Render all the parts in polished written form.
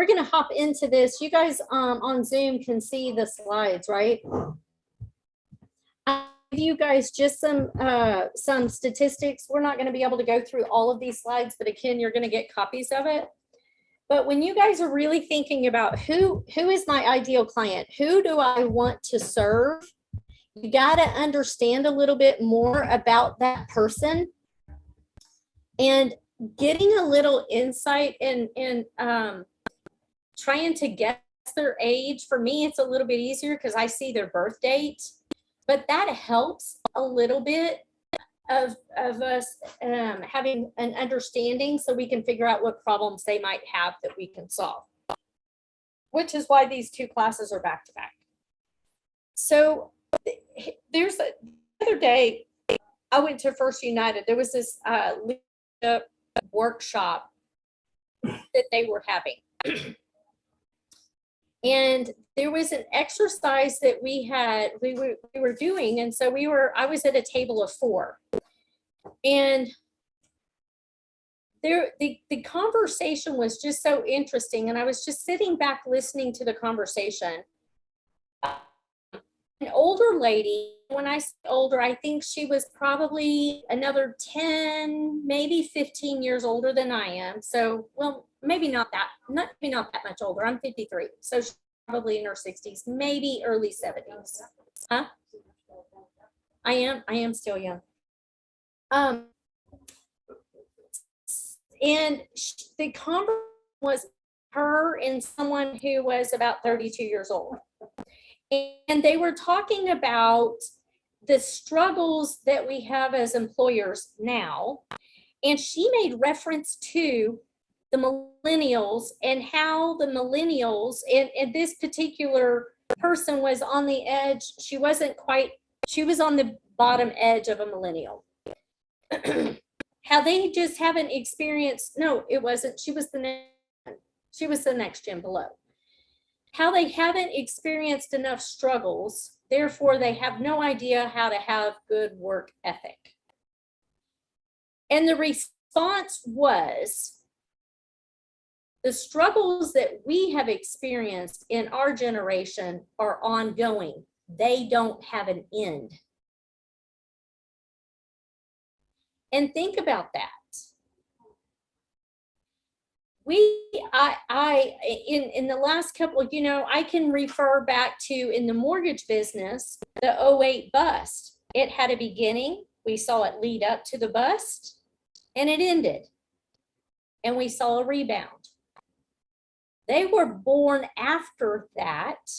we're going to hop into this. You guys on Zoom can see the slides, right? I'll give you guys just some statistics. We're not going to be able to go through all of these slides, but again, you're going to get copies of it. But when you guys are really thinking about who is my ideal client, who do I want to serve, you got to understand a little bit more about that person, and getting a little insight in trying to guess their age. For me, it's a little bit easier because I see their birth date, but that helps a little bit of us having an understanding so we can figure out what problems they might have that we can solve, which is why these two classes are back to back. So there's the other day I went to First United. There was this leadership workshop that they were having. And there was an exercise that we were doing. And so I was at a table of 4. And the conversation was just so interesting. And I was just sitting back listening to the conversation. An older lady, when I say older, I think she was probably another 10, maybe 15 years older than I am. So, well, maybe not that much older. I'm 53. So she's probably in her 60s, maybe early 70s. Huh? I am still young. And the conversation was her and someone who was about 32 years old. And they were talking about the struggles that we have as employers now. And she made reference to the millennials and how the millennials, and this particular person was on the edge. She was on the bottom edge of a millennial. How they just haven't experienced, no, it wasn't. She was the next gen below. How they haven't experienced enough struggles, therefore they have no idea how to have good work ethic. And the response was, the struggles that we have experienced in our generation are ongoing. They don't have an end. And think about that. In the last couple, I can refer back to, in the mortgage business, the 08 bust. It had a beginning. We saw it lead up to the bust, and it ended. And we saw a rebound. They were born after that.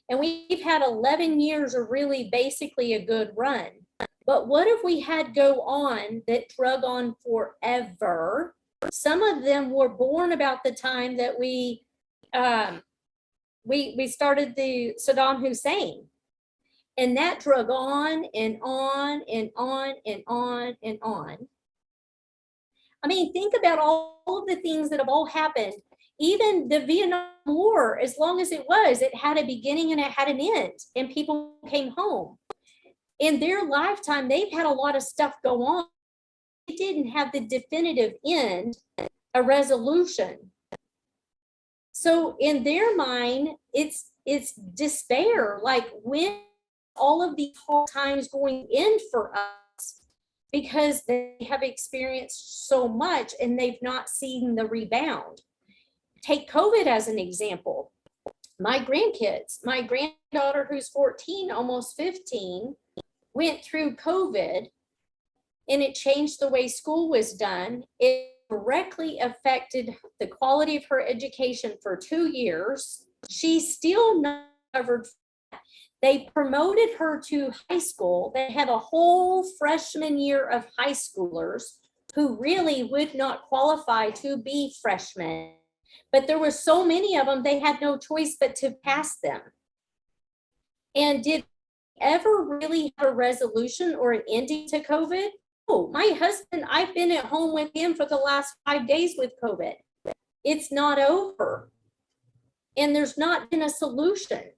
And we've had 11 years of really basically a good run. But what if we had go on that drug on forever? Some of them were born about the time that we started the Saddam Hussein, and that drug on and on and on and on and on. I mean, think about all of the things that have all happened. Even the Vietnam War, as long as it was, it had a beginning and it had an end, and people came home. In their lifetime, they've had a lot of stuff go on. It didn't have the definitive end, a resolution. So in their mind, it's despair. Like, when all of these hard times going in for us, because they have experienced so much and they've not seen the rebound. Take COVID as an example. My grandkids, my granddaughter who's 14, almost 15, went through COVID. And it changed the way school was done. It directly affected the quality of her education for 2 years. She still not covered. They promoted her to high school. They had a whole freshman year of high schoolers who really would not qualify to be freshmen. But there were so many of them, they had no choice but to pass them. And did ever really have a resolution or an ending to COVID? Oh, my husband, I've been at home with him for the last 5 days with COVID. It's not over. And there's not been a solution.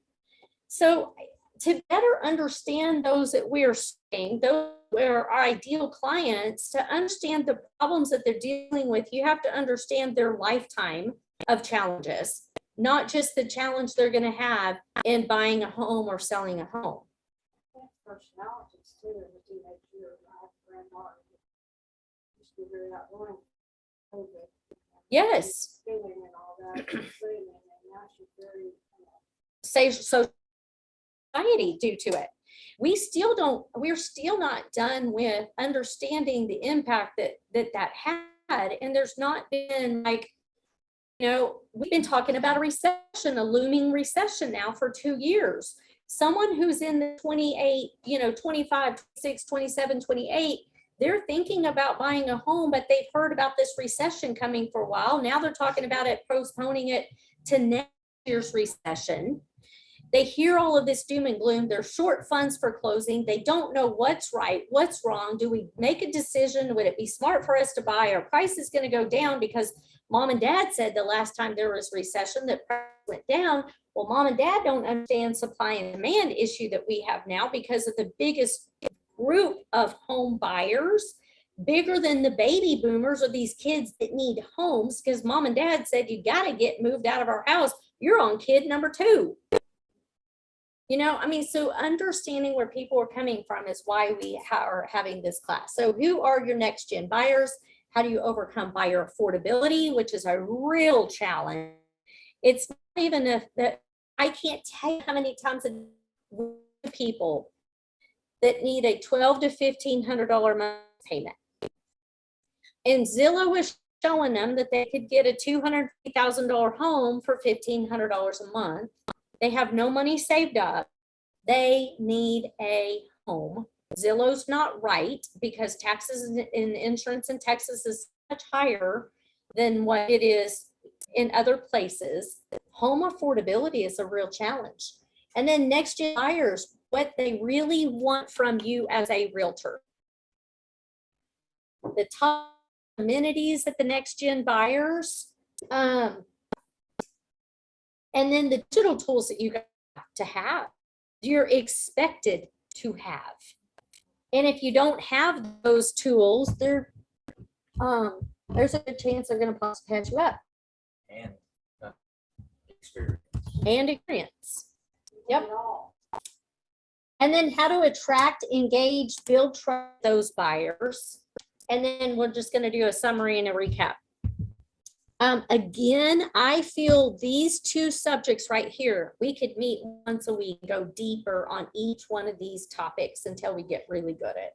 So to better understand those that we're seeing, those are our ideal clients, to understand the problems that they're dealing with, you have to understand their lifetime. of challenges, not just the challenge they're going to have in buying a home or selling a home. Personalities too in the teenage years. I have a granddaughter who used to be very outgoing. Yes. Feeling and all that, and now she's very Society due to it. We're still not done with understanding the impact that had. And there's not been like, we've been talking about a recession, a looming recession now for 2 years. Someone who's in the 28, 25, 26, 27, 28, they're thinking about buying a home, but they've heard about this recession coming for a while. Now they're talking about it, postponing it to next year's recession. They hear all of this doom and gloom. They're short funds for closing. They don't know what's right, what's wrong. Do we make a decision? Would it be smart for us to buy? Our price is going to go down because mom and dad said the last time there was recession that price went down. Well, mom and dad don't understand supply and demand issue that we have now because of the biggest group of home buyers, bigger than the baby boomers, or these kids that need homes, because mom and dad said, you got to get moved out of our house. You're on kid number 2. So understanding where people are coming from is why we are having this class. So who are your next gen buyers? How do you overcome buyer affordability, which is a real challenge? It's not even that I can't tell you how many times people that need a $1,200 to $1,500 month payment. And Zillow was showing them that they could get a $250,000 home for $1,500 a month. They have no money saved up. They need a home. Zillow's not right because taxes and insurance in Texas is much higher than what it is in other places. Home affordability is a real challenge. And then next gen buyers, what they really want from you as a realtor. The top amenities at the next gen buyers, and then the digital tools that you got to have, you're expected to have. And if you don't have those tools, there's a good chance they're going to possibly catch you up. And experience. And experience. Yep. And then how to attract, engage, build trust those buyers. And then we're just going to do a summary and a recap. Again, I feel these 2 subjects right here, we could meet once a week, go deeper on each one of these topics until we get really good at it,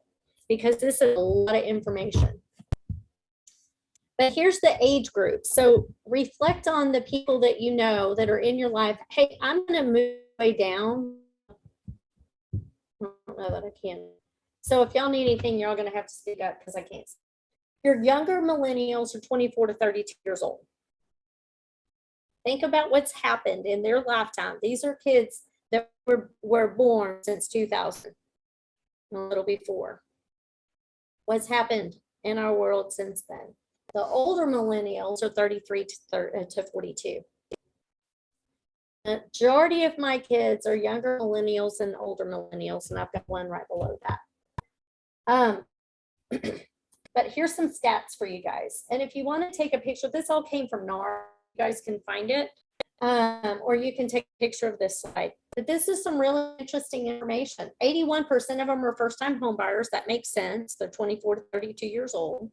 because this is a lot of information. But here's the age group. So reflect on the people that you know that are in your life. Hey, I'm going to move way down. I don't know that I can. So if y'all need anything, you're all going to have to speak up because I can't. Your younger millennials are 24 to 32 years old. Think about what's happened in their lifetime. These are kids that were born since 2000, a little before. What's happened in our world since then? The older millennials are 33 to 42. The majority of my kids are younger millennials and older millennials, and I've got one right below that. But here's some stats for you guys. And if you want to take a picture, this all came from NAR. You guys can find it. Or you can take a picture of this slide. But this is some really interesting information. 81% of them are first-time home buyers. That makes sense. They're 24 to 32 years old.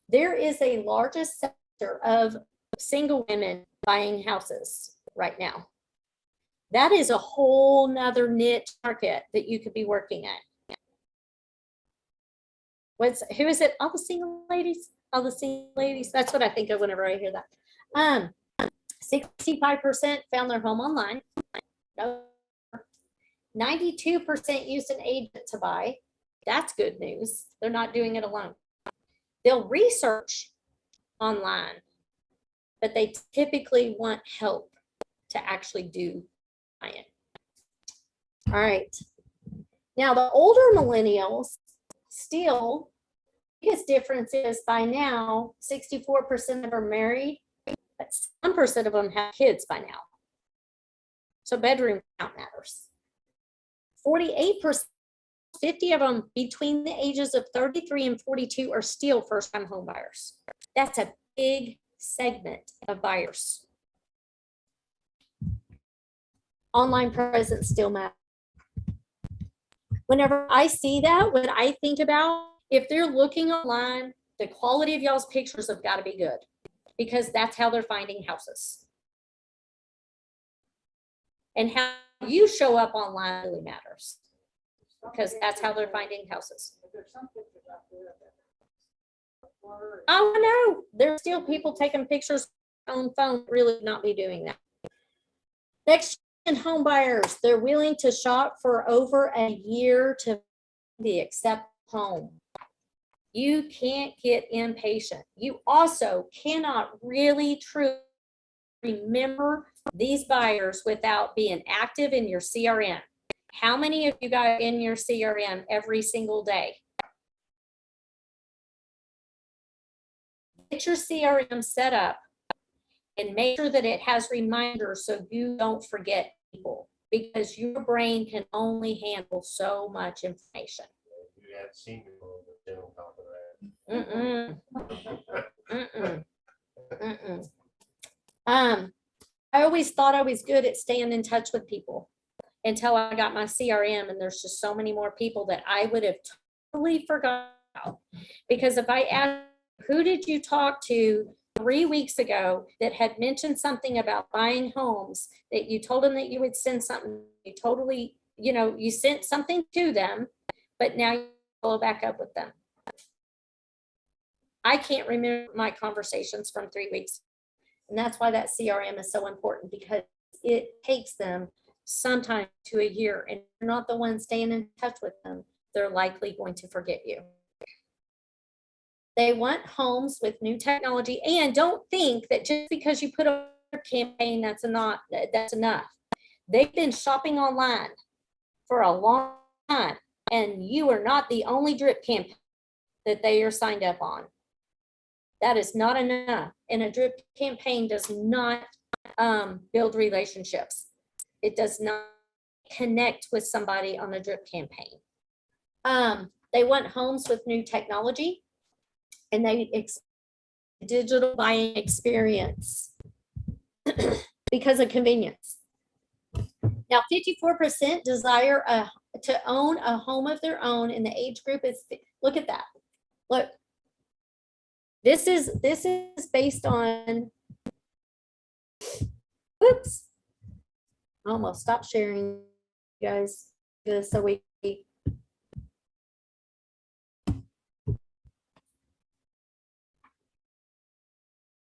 There is a largest sector of single women buying houses right now. That is a whole nother niche market that you could be working at. Who is it? All the single ladies? All the single ladies? That's what I think of whenever I hear that. 65% found their home online. 92% used an agent to buy. That's good news. They're not doing it alone. They'll research online, but they typically want help to actually do it. All right. Now, the older millennials, still, biggest difference is by now, 64% of them are married, but some percent of them have kids by now. So bedroom count matters. 48%, 50 of them between the ages of 33 and 42 are still first-time home buyers. That's a big segment of buyers. Online presence still matters. Whenever I see that, what I think about, if they're looking online, the quality of y'all's pictures have got to be good, because that's how they're finding houses. And how you show up online really matters, because that's how they're finding houses. There's some pictures out there that blur and Oh, no, there's still people taking pictures on phone, really not be doing that. NextGen home buyers, they're willing to shop for over a year to the accept home. You can't get impatient. You also cannot really truly remember these buyers without being active in your CRM. How many of you got in your CRM every single day? Get your CRM set up and make sure that it has reminders so you don't forget people, because your brain can only handle so much information. You have seen people that on top of that. I always thought I was good at staying in touch with people until I got my CRM, and there's just so many more people that I would have totally forgot about. Because if I asked, who did you talk to 3 weeks ago that had mentioned something about buying homes, that you told them that you would send something, you totally, you sent something to them, but now you follow back up with them. I can't remember my conversations from 3 weeks. And that's why that CRM is so important, because it takes them sometime to a year, and you're not the one staying in touch with them, they're likely going to forget you. They want homes with new technology, and don't think that just because you put a campaign that's enough. They've been shopping online for a long time, and you are not the only drip campaign that they are signed up on. That is not enough. And a drip campaign does not build relationships. It does not connect with somebody on a drip campaign. They want homes with new technology, and they digital buying experience because of convenience. Now, 54% desire to own a home of their own, and the age group is, look at that. Look, this is based on, oops, I almost stopped sharing, guys, just so we,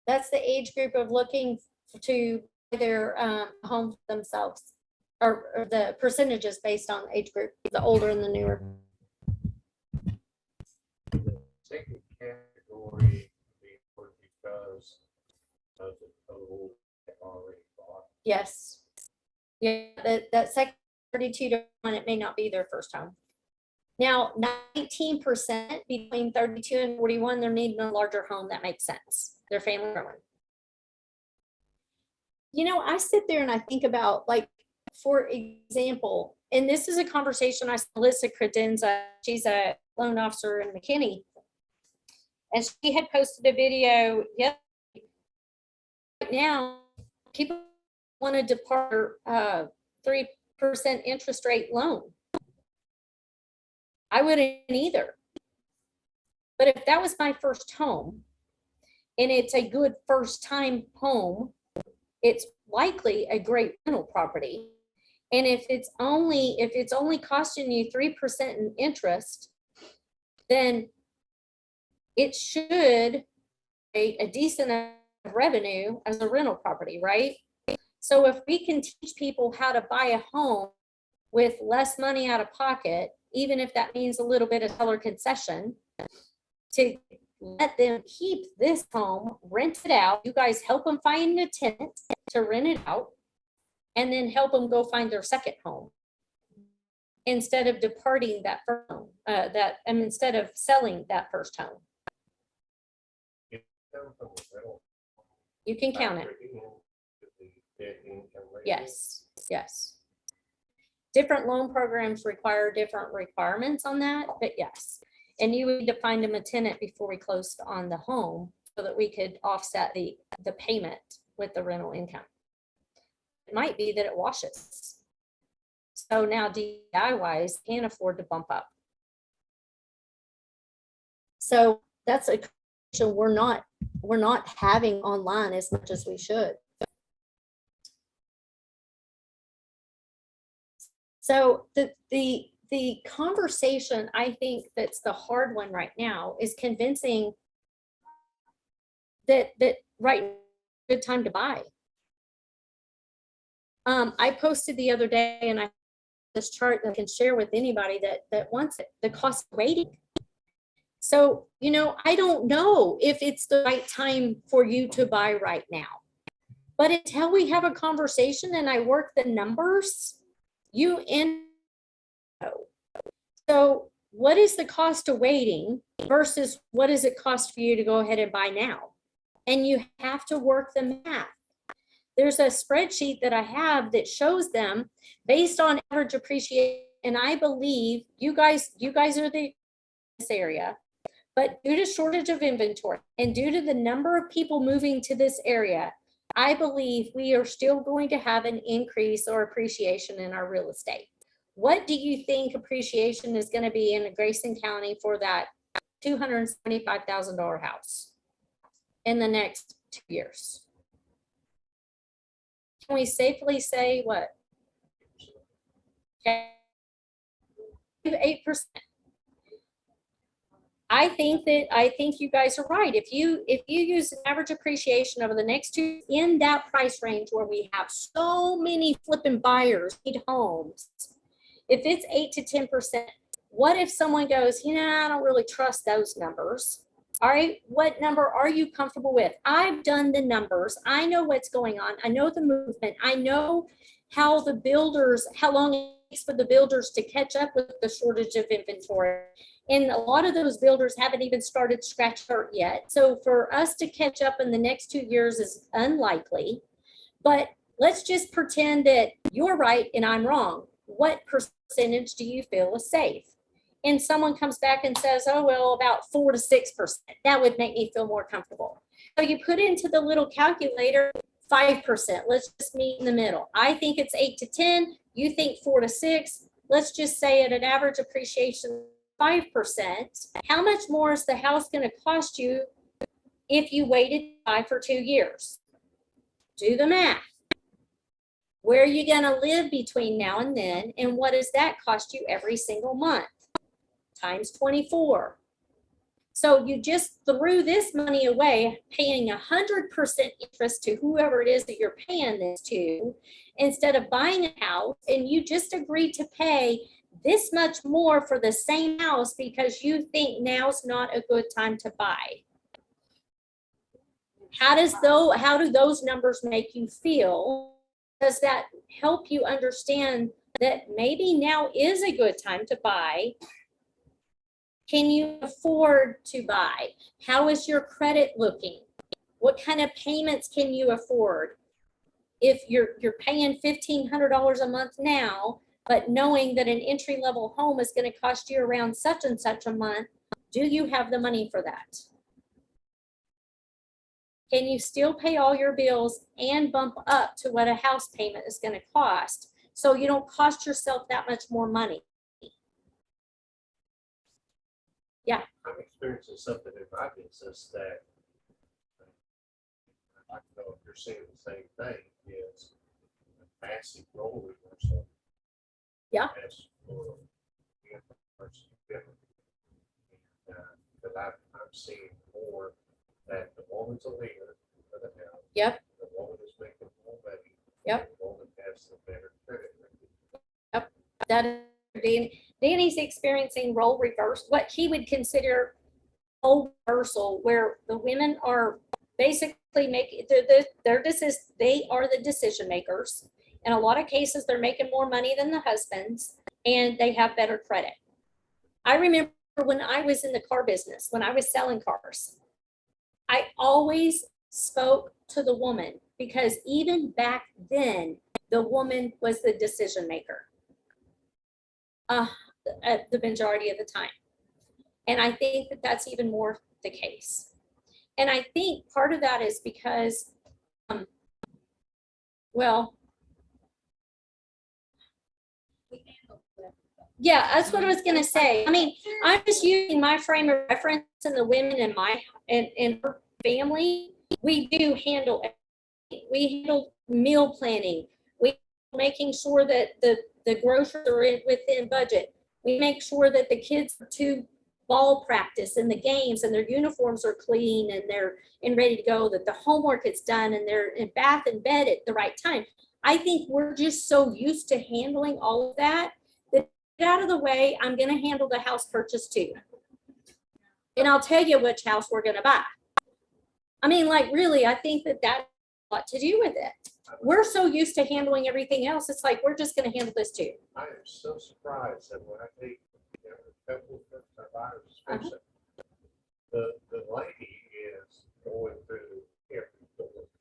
that's the age group of looking to buy their home for themselves, or the percentages based on age group, the older and the newer. Second category because of the total already bought. Yes. Yeah, that second 32 to 1, it may not be their first home. Now, 19% between 32 and 41, they're needing a larger home that makes sense. Their family growing. I sit there and I think about, like, for example, and this is a conversation I saw Melissa Credenza, she's a loan officer in McKinney, and she had posted a video. Yep. Right now, people want to depart 3% interest rate loan. I wouldn't either. But if that was my first home, and it's a good first time home, it's likely a great rental property. And if it's only costing you 3% in interest, then it should be a decent revenue as a rental property, right? So if we can teach people how to buy a home with less money out of pocket, even if that means a little bit of seller concession, to let them keep this home, rent it out. You guys help them find a tenant to rent it out, and then help them go find their second home instead of departing that first home, instead of selling that first home. You can count it. Yes, yes. Different loan programs require different requirements on that, but yes. And you need to find them a tenant before we close on the home, so that we could offset the payment with the rental income. It might be that it washes. So now DIYs can't afford to bump up. So that's a conversation we're not having online as much as we should. So the conversation, I think that's the hard one right now, is convincing that right, good time to buy. I posted the other day, and I have this chart that I can share with anybody that wants it, the cost of waiting. So, you know, I don't know if it's the right time for you to buy right now, but until we have a conversation and I work the numbers, you and so what is the cost of waiting versus what does it cost for you to go ahead and buy now? And you have to work the math. There's a spreadsheet that I have that shows them based on average appreciation. And I believe you guys are this area, but due to shortage of inventory and due to the number of people moving to this area, I believe we are still going to have an increase or appreciation in our real estate. What do you think appreciation is going to be in Grayson County for that $275,000 house in the next 2 years? Can we safely say what? Okay, 8%. I think you guys are right. If you use an average appreciation over the next 2 in that price range where we have so many flipping buyers need homes, if it's 8 to 10%, what if someone goes, you know, I don't really trust those numbers. All right, what number are you comfortable with? I've done the numbers. I know what's going on. I know the movement. I know how the builders, how long it takes for the builders to catch up with the shortage of inventory. And a lot of those builders haven't even started scratch dirt yet. So for us to catch up in the next 2 years is unlikely. But let's just pretend that you're right and I'm wrong. What percentage do you feel is safe? And someone comes back and says, oh, well, about 4 to 6%. That would make me feel more comfortable. So you put into the little calculator 5%. Let's just meet in the middle. I think it's 8 to 10. You think 4 to 6. Let's just say at an average appreciation 5%. How much more is the house going to cost you if you waited to buy for 2 years? Do the math. Where are you going to live between now and then? And what does that cost you every single month? Times 24. So you just threw this money away, paying 100% interest to whoever it is that you're paying this to, instead of buying a house, and you just agreed to pay this much more for the same house because you think now's not a good time to buy. How do those numbers make you feel? Does that help you understand that maybe now is a good time to buy? Can you afford to buy? How is your credit looking? What kind of payments can you afford? If you're paying $1,500 a month now, but knowing that an entry-level home is going to cost you around such and such a month, do you have the money for that? Can you still pay all your bills and bump up to what a house payment is going to cost so you don't cost yourself that much more money? Yeah. I'm experiencing something in my business that I don't know if you're seeing the same thing, is a massive role reversal. Yeah. As for the person different. But I'm seeing more that the woman's a leader of the house. Yep. The woman is making more money. Yep. The woman has the better credit rating. Yep. That Danny's experiencing role reverse, what he would consider role reversal, where the women are basically making they are the decision makers. In a lot of cases, they're making more money than the husbands, and they have better credit. I remember when I was in the car business, when I was selling cars, I always spoke to the woman because even back then, the woman was the decision maker. The majority of the time. And I think that that's even more the case. And I think part of that is because, well, yeah, that's what I was gonna say. I mean, I'm just using my frame of reference and the women in my, in her family. We do handle, we handle meal planning. We making sure that the groceries are within budget. We make sure that the kids are to ball practice and the games and their uniforms are clean and they're ready to go, that the homework is done and they're in bath and bed at the right time. I think we're just so used to handling all of that, that get out of the way, I'm gonna handle the house purchase too. And I'll tell you which house we're gonna buy. I mean, like, really, I think that that has a lot to do with it. We're so used to handling everything else. It's like, we're just gonna handle this too. I am so surprised that when I take, you know, a couple of first time buyers, especially, the lady is going through every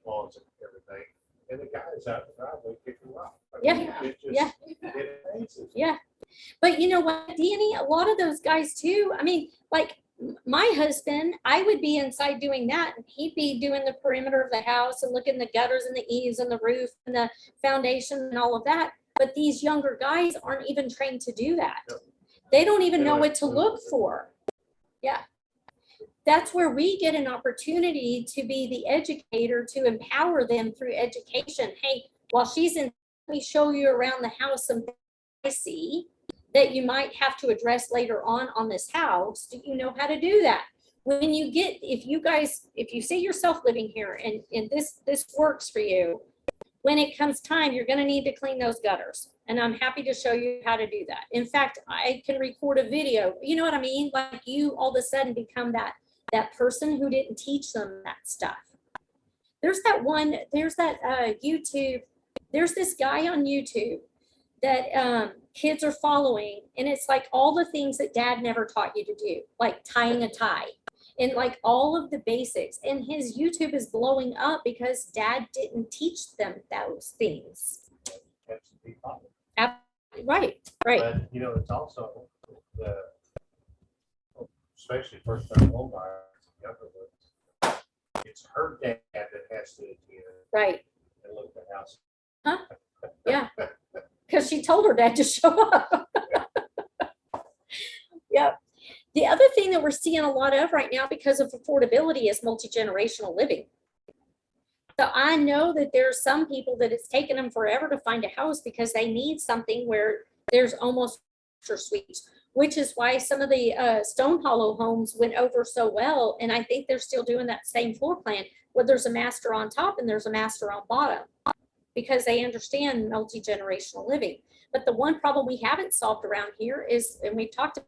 closet and everything, and the guy is out in the driveway kicking rock. I mean, Yeah, it just, yeah. It amazes me. Yeah. But you know what, Danny, a lot of those guys too, I mean, like my husband, I would be inside doing that and he'd be doing the perimeter of the house and looking the gutters and the eaves and the roof and the foundation and all of that. But these younger guys aren't even trained to do that. No. They don't even They know don't what have to clue. look for. Yeah. That's where we get an opportunity to be the educator, to empower them through education. Hey, while she's in, let me show you around the house some things I see that you might have to address later on this house. Do you know how to do that? When you get, if you see yourself living here and this works for you, when it comes time, you're going to need to clean those gutters. And I'm happy to show you how to do that. In fact, I can record a video. You know what I mean? Like, you all of a sudden become that person who didn't teach them that stuff. There's that YouTube, there's this guy on YouTube that kids are following, and it's like all the things that dad never taught you to do, like tying a tie and like all of the basics. And his YouTube is blowing up because dad didn't teach them those things. That's the problem. Right. But, you know, it's also the, especially first time home buyers, younger ones, it's her dad that has to attend Right. and look at the house. Huh? Yeah. Because she told her dad to show up. Yep. The other thing that we're seeing a lot of right now because of affordability is multi-generational living. So I know that there's some people that it's taken them forever to find a house because they need something where there's almost extra suites, which is why some of the Stone Hollow homes went over so well. And I think they're still doing that same floor plan where there's a master on top and there's a master on bottom, because they understand multi-generational living. But the one problem we haven't solved around here is, and we've talked about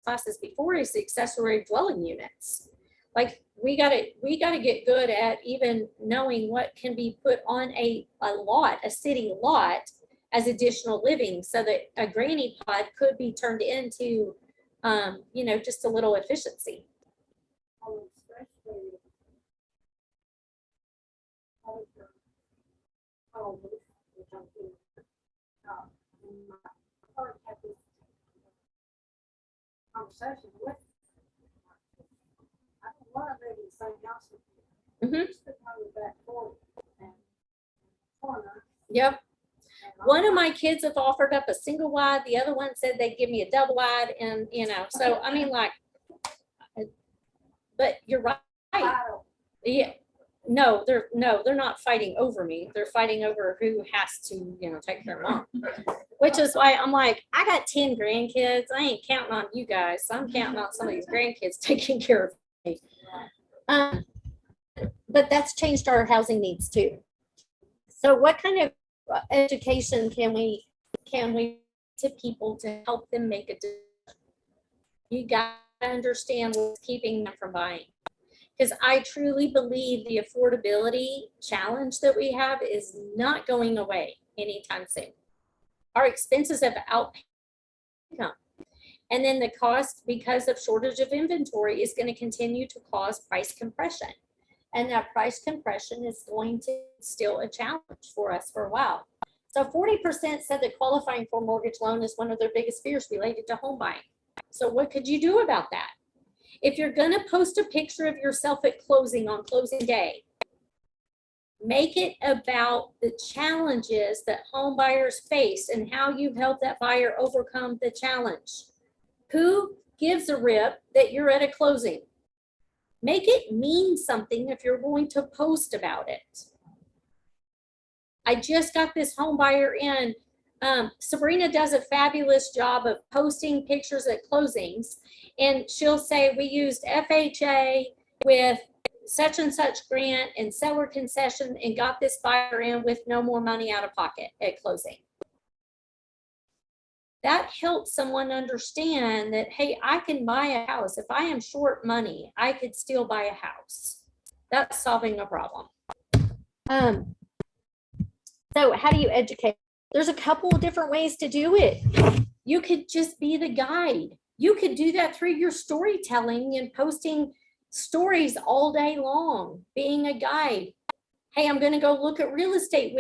classes before, is the accessory dwelling units. Like, we gotta get good at even knowing what can be put on a city lot as additional living, so that a granny pod could be turned into, you know, just a little efficiency. Especially which I'm doing. And my heart had this conversation with. I don't want to live in the same house with you. Mhm. Just put my back door and corner. Yep. and One of my kids have offered up a single wide. The other one said they'd give me a double wide, and you know, so I mean, like, but you're right. I don't- Yeah. No, they're not fighting over me. They're fighting over who has to, you know, take care of mom. Which is why I'm like, I got 10 grandkids. I ain't counting on you guys. I'm counting on some of these grandkids taking care of me. But that's changed our housing needs too. So what kind of education can we to people to help them make a decision? You got to understand what's keeping them from buying. Because I truly believe the affordability challenge that we have is not going away anytime soon. Our expenses have outpaced income. And then the cost, because of shortage of inventory, is going to continue to cause price compression. And that price compression is going to still a challenge for us for a while. So 40% said that qualifying for a mortgage loan is one of their biggest fears related to home buying. So what could you do about that? If you're gonna post a picture of yourself at closing on closing day, make it about the challenges that home buyers face and how you help that buyer overcome the challenge. Who gives a rip that you're at a closing? Make it mean something if you're going to post about it. I just got this home buyer in. Sabrina does a fabulous job of posting pictures at closings, and she'll say, we used FHA with such and such grant and seller concession and got this buyer in with no more money out of pocket at closing. That helps someone understand that, hey, I can buy a house. If I am short money, I could still buy a house. That's solving a problem. So how do you educate? There's a couple of different ways to do it. You could just be the guide. You could do that through your storytelling and posting stories all day long, being a guide. Hey, I'm going to go look at real estate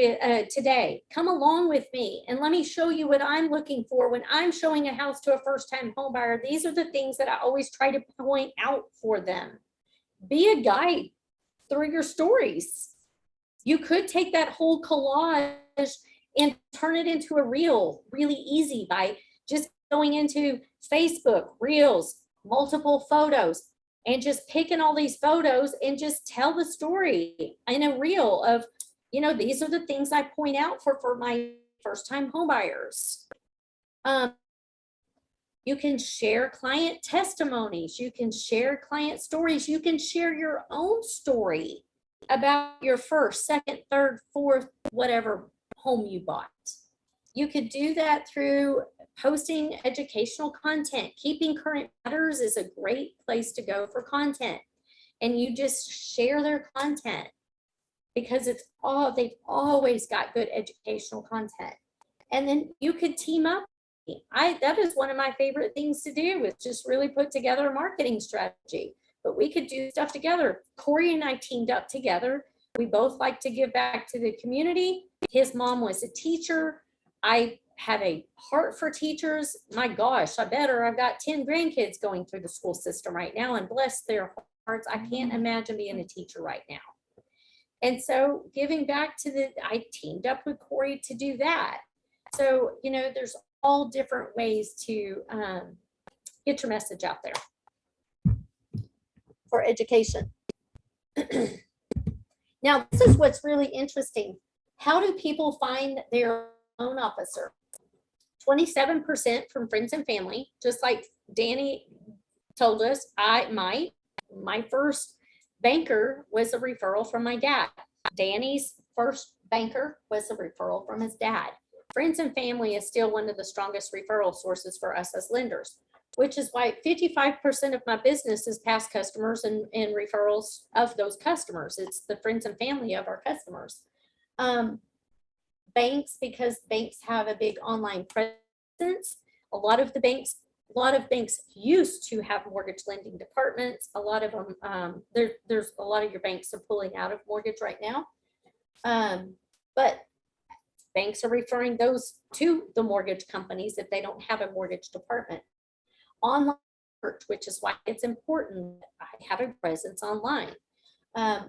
today. Come along with me and let me show you what I'm looking for when I'm showing a house to a first-time home buyer. These are the things that I always try to point out for them. Be a guide through your stories. You could take that whole collage and turn it into a reel really easy by just going into Facebook, Reels, multiple photos, and just picking all these photos and just tell the story in a reel of, you know, these are the things I point out for my first-time home buyers. You can share client testimonies. You can share client stories. You can share your own story about your first, second, third, fourth, whatever home you bought. You could do that through posting educational content. Keeping Current Matters is a great place to go for content. And you just share their content because they've always got good educational content. And then you could team up. That is one of my favorite things to do, is just really put together a marketing strategy. But we could do stuff together. Corey and I teamed up together. We both like to give back to the community. His mom was a teacher. I have a heart for teachers. My gosh, I've got 10 grandkids going through the school system right now, and bless their hearts, I can't imagine being a teacher right now. And so giving back I teamed up with Corey to do that. So, you know, there's all different ways to get your message out there for education. Now, this is what's really interesting. How do people find their loan officer? 27% from friends and family, just like Danny told us. My first banker was a referral from my dad. Danny's first banker was a referral from his dad. Friends and family is still one of the strongest referral sources for us as lenders, which is why 55% of my business is past customers and referrals of those customers. It's the friends and family of our customers. Banks, because banks have a big online presence. A lot of banks used to have mortgage lending departments. A lot of them, there's a lot of your banks are pulling out of mortgage right now. But banks are referring those to the mortgage companies if they don't have a mortgage department. Online search, which is why it's important I have a presence online.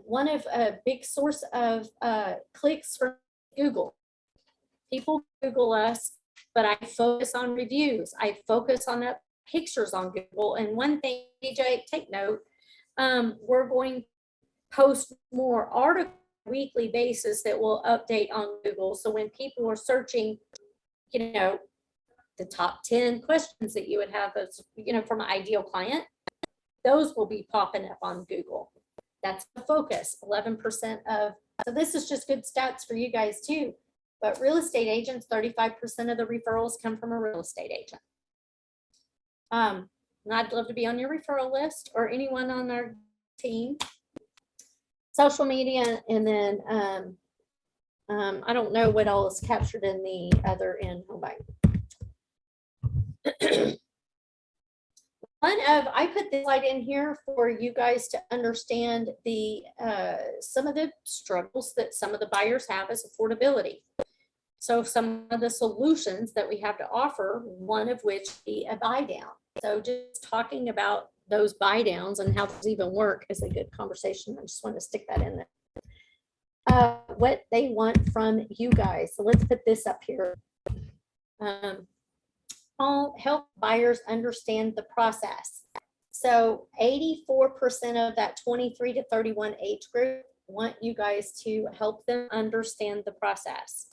One of a big source of clicks for Google. People Google us, but I focus on reviews. I focus on pictures on Google. And one thing, DJ, take note, we're going to post more articles on a weekly basis that will update on Google. So when people are searching, you know, the top 10 questions that you would have as, you know, from an ideal client, those will be popping up on Google. That's the focus, 11% of, so this is just good stats for you guys too. But real estate agents, 35% of the referrals come from a real estate agent. And I'd love to be on your referral list or anyone on our team. Social media, and then I don't know what all is captured in the other in home buying. I put this slide in here for you guys to understand the some of the struggles that some of the buyers have as affordability. So some of the solutions that we have to offer, one of which be a buy down. So just talking about those buy downs and how those even work is a good conversation. I just want to stick that in there. What they want from you guys. So let's put this up here. Help buyers understand the process. So 84% of that 23 to 31 age group want you guys to help them understand the process.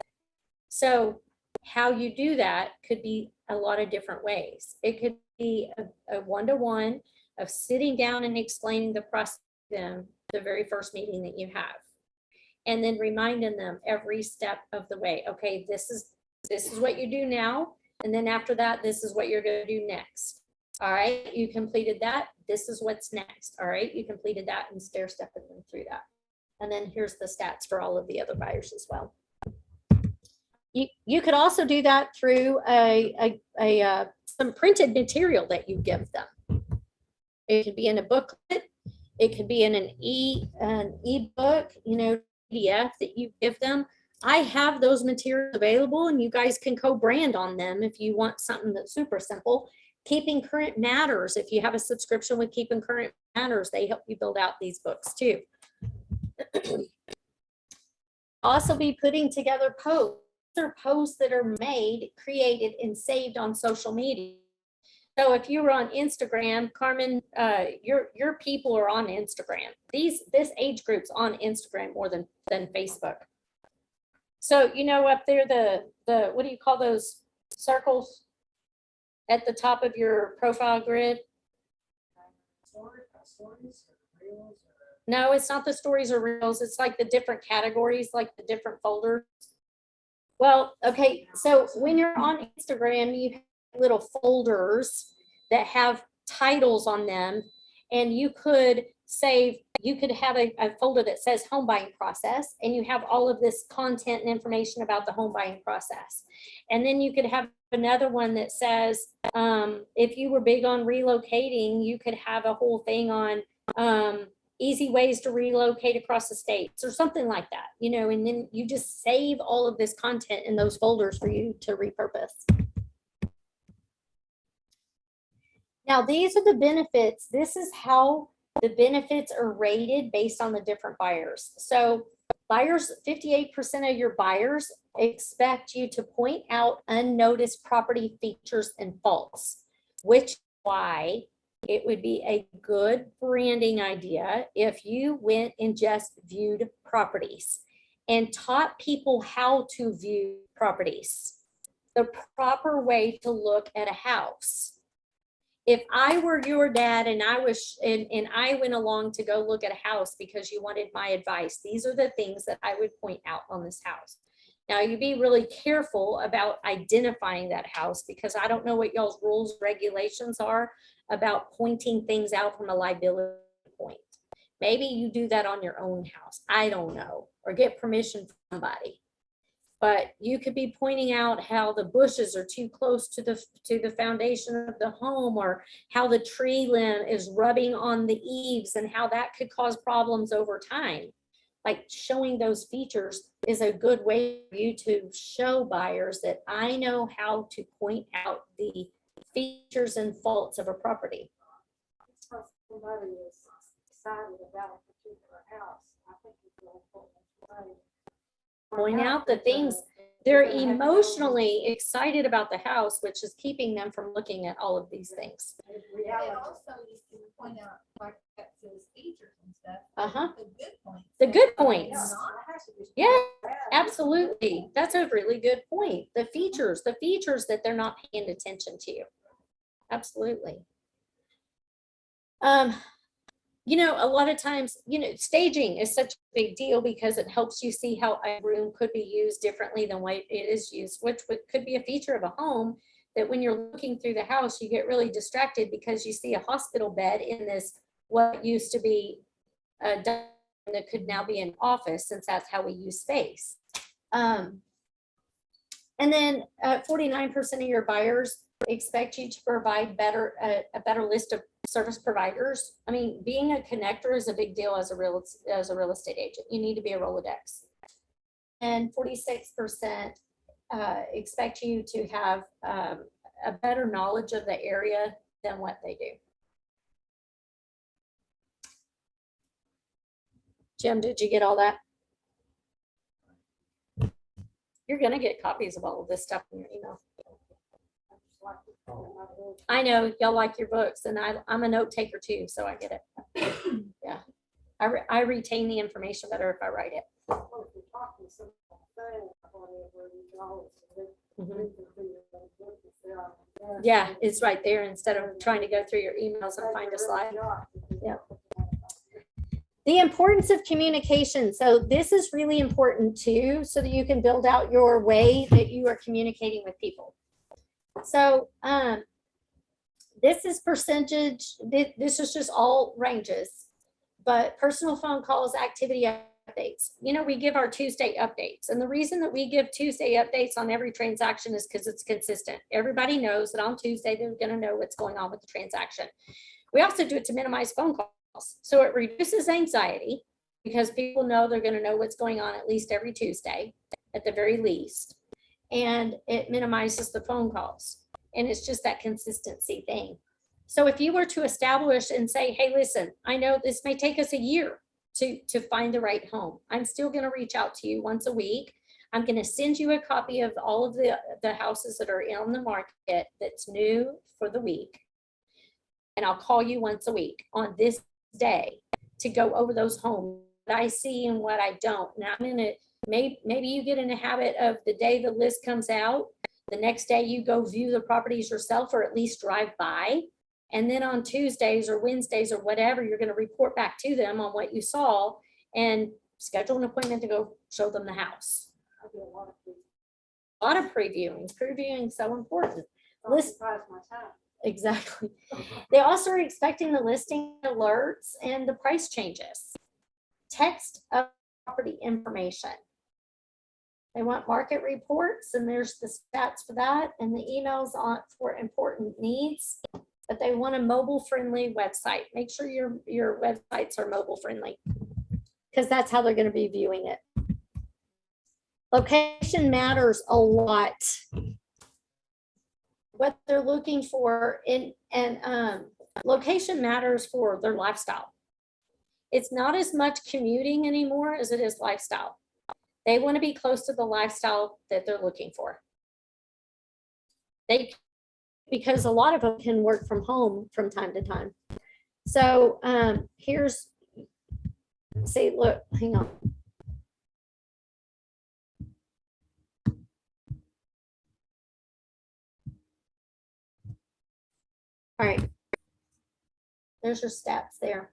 So how you do that could be a lot of different ways. It could be a one-to-one of sitting down and explaining the process to them the very first meeting that you have. And then reminding them every step of the way. Okay, this is what you do now. And then after that, this is what you're going to do next. All right, you completed that. This is what's next. All right, you completed that, and stair stepping them through that. And then here's the stats for all of the other buyers as well. You could also do that through some printed material that you give them. It could be in a booklet. It could be in an ebook, PDF that you give them. I have those materials available, and you guys can co-brand on them if you want something that's super simple. Keeping Current Matters. If you have a subscription with Keeping Current Matters, they help you build out these books too. Also be putting together posts. Or posts that are made, created, and saved on social media. So if you were on Instagram, Carmen, your people are on Instagram. This age group's on Instagram more than Facebook. So up there, the what do you call those circles at the top of your profile grid? No, it's not the stories or reels. It's like the different categories, like the different folders. Well, okay, so when you're on Instagram, you have little folders that have titles on them, and you could have a folder that says home buying process, and you have all of this content and information about the home buying process. And then you could have another one that says, if you were big on relocating, you could have a whole thing on easy ways to relocate across the states or something like that, and then you just save all of this content in those folders for you to repurpose. Now, these are the benefits. This is how the benefits are rated based on the different buyers. So buyers, 58% of your buyers expect you to point out unnoticed property features and faults, which is why it would be a good branding idea if you went and just viewed properties and taught people how to view properties, the proper way to look at a house. If I were your dad and I went along to go look at a house because you wanted my advice, these are the things that I would point out on this house. Now, you be really careful about identifying that house, because I don't know what y'all's rules, regulations are about pointing things out from a liability point. Maybe you do that on your own house. I don't know, or get permission from somebody. But you could be pointing out how the bushes are too close to the foundation of the home, or how the tree limb is rubbing on the eaves and how that could cause problems over time. Like, showing those features is a good way for you to show buyers that I know how to point out the features and faults of a property. Somebody is excited about a particular house. I think it's really important. Point out the things they're emotionally excited about the house, which is keeping them from looking at all of these things. And also you can point out, like that says features and stuff. The good points. The good points. Yeah. Yeah, absolutely. That's a really good point. The features that they're not paying attention to. Absolutely. A lot of times, staging is such a big deal because it helps you see how a room could be used differently than what it is used, which could be a feature of a home, that when you're looking through the house, you get really distracted because you see a hospital bed in this, what used to be a that could now be an office, since that's how we use space. And then 49% of your buyers expect you to provide a better list of service providers. I mean, being a connector is a big deal as a real estate agent. You need to be a Rolodex. And 46% expect you to have a better knowledge of the area than what they do. Jim, did you get all that? You're gonna get copies of all of this stuff in your email. I just like to put in my little- I know y'all like your books, and I'm a note taker too, so I get it. Yeah, I retain the information better if I write it. Well, if you're talking something thing, whatever, you know, Mhm. it's- Yeah, it's right there instead of trying to go through your emails and find a slide. Yeah. The importance of communication. So this is really important too, so that you can build out your way that you are communicating with people. So this is percentage, this is just all ranges, but personal phone calls, activity updates. You know, we give our Tuesday updates. And the reason that we give Tuesday updates on every transaction is because it's consistent. Everybody knows that on Tuesday, they're going to know what's going on with the transaction. We also do it to minimize phone calls. So it reduces anxiety because people know they're going to know what's going on at least every Tuesday, at the very least. And it minimizes the phone calls. And it's just that consistency thing. So if you were to establish and say, hey, listen, I know this may take us a year to find the right home. I'm still going to reach out to you once a week. I'm going to send you a copy of all of the houses that are on the market that's new for the week. And I'll call you once a week on this day to go over those homes that I see and what I don't. Now I'm in it. Maybe you get in a habit of the day the list comes out, the next day you go view the properties yourself or at least drive by. And then on Tuesdays or Wednesdays or whatever, you're going to report back to them on what you saw and schedule an appointment to go show them the house. I do a lot of things. A lot of previewing. Previewing is so important. List- Occupies my time. Exactly. They also are expecting the listing alerts and the price changes. Text of property information. They want market reports, and there's the stats for that, and the emails on for important needs. But they want a mobile-friendly website. Make sure your websites are mobile-friendly, because that's how they're going to be viewing it. Location matters a lot. What they're looking for and location matters for their lifestyle. It's not as much commuting anymore as it is lifestyle. They want to be close to the lifestyle that they're looking for. Because a lot of them can work from home from time to time. So here's, see, look, hang on. All right. There's your stats there.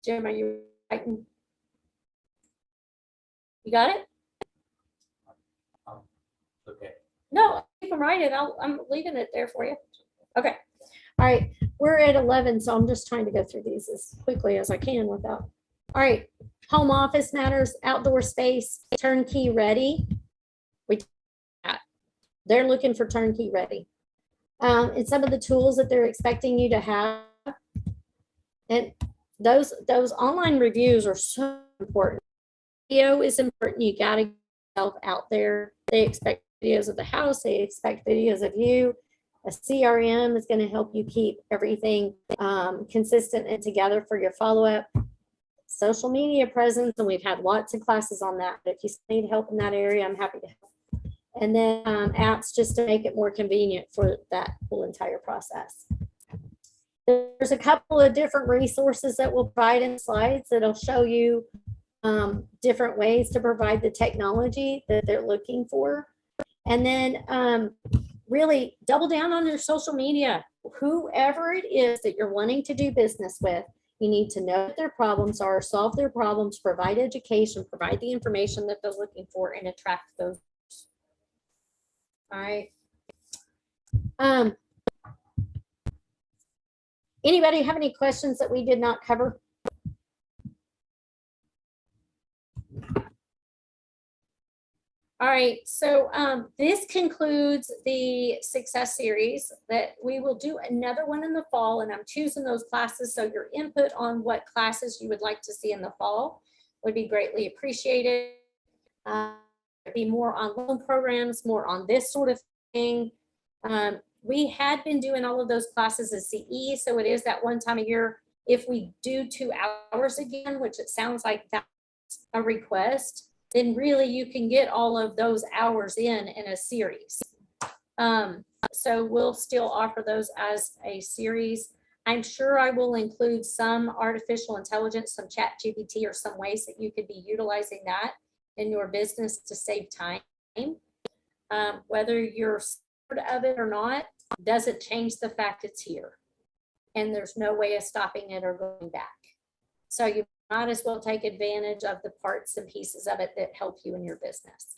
Jim, are you writing? You got it? Okay. No, you can write it. I'm leaving it there for you. Okay. All right. We're at 11, so I'm just trying to go through these as quickly as I can without. All right. Home office matters, outdoor space, turnkey ready. They're looking for turnkey ready. And some of the tools that they're expecting you to have. And those online reviews are so important. Video is important. You got to get yourself out there. They expect videos of the house. They expect videos of you. A CRM is going to help you keep everything consistent and together for your follow-up. Social media presence, and we've had lots of classes on that. But if you need help in that area, I'm happy to help. And then apps just to make it more convenient for that whole entire process. There's a couple of different resources that we'll provide in slides that'll show you different ways to provide the technology that they're looking for. And then really double down on your social media. Whoever it is that you're wanting to do business with, you need to know what their problems are, solve their problems, provide education, provide the information that they're looking for, and attract those. All right. Anybody have any questions that we did not cover? All right, so this concludes the success series. That we will do another one in the fall, and I'm choosing those classes, so your input on what classes you would like to see in the fall would be greatly appreciated. Be more on loan programs, more on this sort of thing. We had been doing all of those classes as CE, so it is that one time a year. If we do 2 hours again, which it sounds like that's a request, then really you can get all of those hours in a series. So we'll still offer those as a series. I'm sure I will include some artificial intelligence, some chat GPT, or some ways that you could be utilizing that in your business to save time. Whether you're scared of it or not, doesn't change the fact it's here. And there's no way of stopping it or going back. So you might as well take advantage of the parts and pieces of it that help you in your business.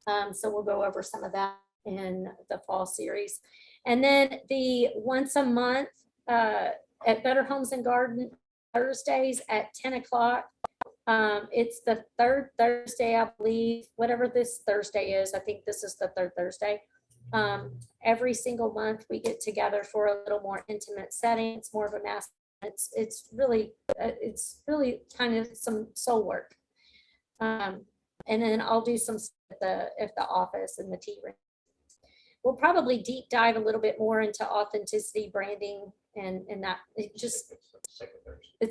So we'll go over some of that in the fall series. And then the once a month at Better Homes and Garden, Thursdays at 10 o'clock. It's the third Thursday, I believe, whatever this Thursday is. I think this is the third Thursday. Every single month we get together for a little more intimate setting. It's more of a mass. It's really kind of some soul work. And then I'll do some at the office and the tea room. We'll probably deep dive a little bit more into authenticity, branding, and that. It's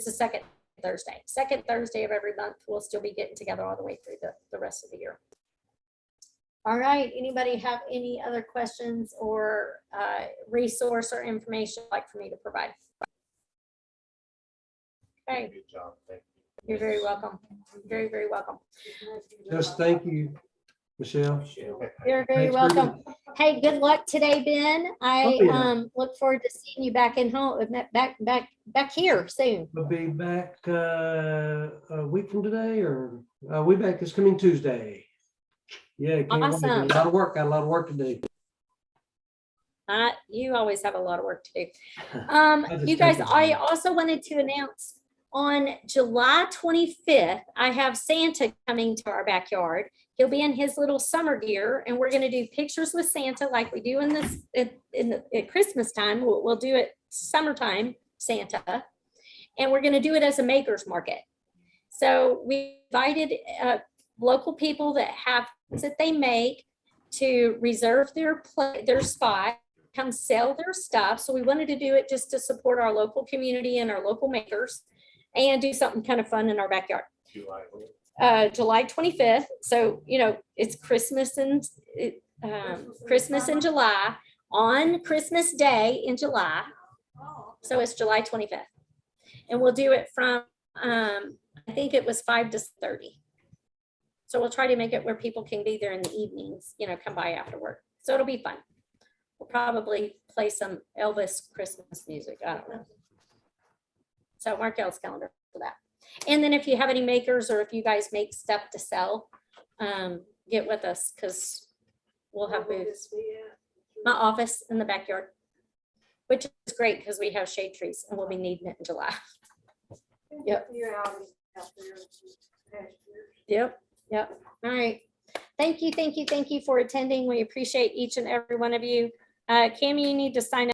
the second Thursday. Second Thursday of every month. We'll still be getting together all the way through the rest of the year. All right. Anybody have any other questions or resource or information you'd like for me to provide? Okay. Good job. Thank you. You're very welcome. Very, very welcome. Just thank you, Michelle. You're very Thanks for welcome. Hey, good luck today, Ben. I Oh, yeah. look forward to seeing you back in home, back here soon. We'll be back a week from today, or we back this coming Tuesday. Yeah, can't wait. Awesome. A lot of work. Got a lot of work to do. You always have a lot of work to do. just You guys, take it I easy. also wanted to announce on July 25th, I have Santa coming to our backyard. He'll be in his little summer gear, and we're going to do pictures with Santa like we do at Christmas time. We'll do it summertime Santa, and we're going to do it as a maker's market. So we invited local people that have things that they make to reserve their spot, come sell their stuff. So we wanted to do it just to support our local community and our local makers, and do something kind of fun in our backyard. July 25th. So, it's Christmas and Christmas in July, on Christmas Day in July. So it's July 25th. And we'll do it from, I think it was 5 to 30. So we'll try to make it where people can be there in the evenings, come by after work. So it'll be fun. We'll probably play some Elvis Christmas music. I don't know. So mark y'all's calendar for that. And then if you have any makers, or if you guys make stuff to sell, get with us, because we'll have booths. My office in the backyard, which is great because we have shade trees and we'll be needing it in July. Yep. Yep. All right. Thank you for attending. We appreciate each and every one of you. Cami, you need to sign up.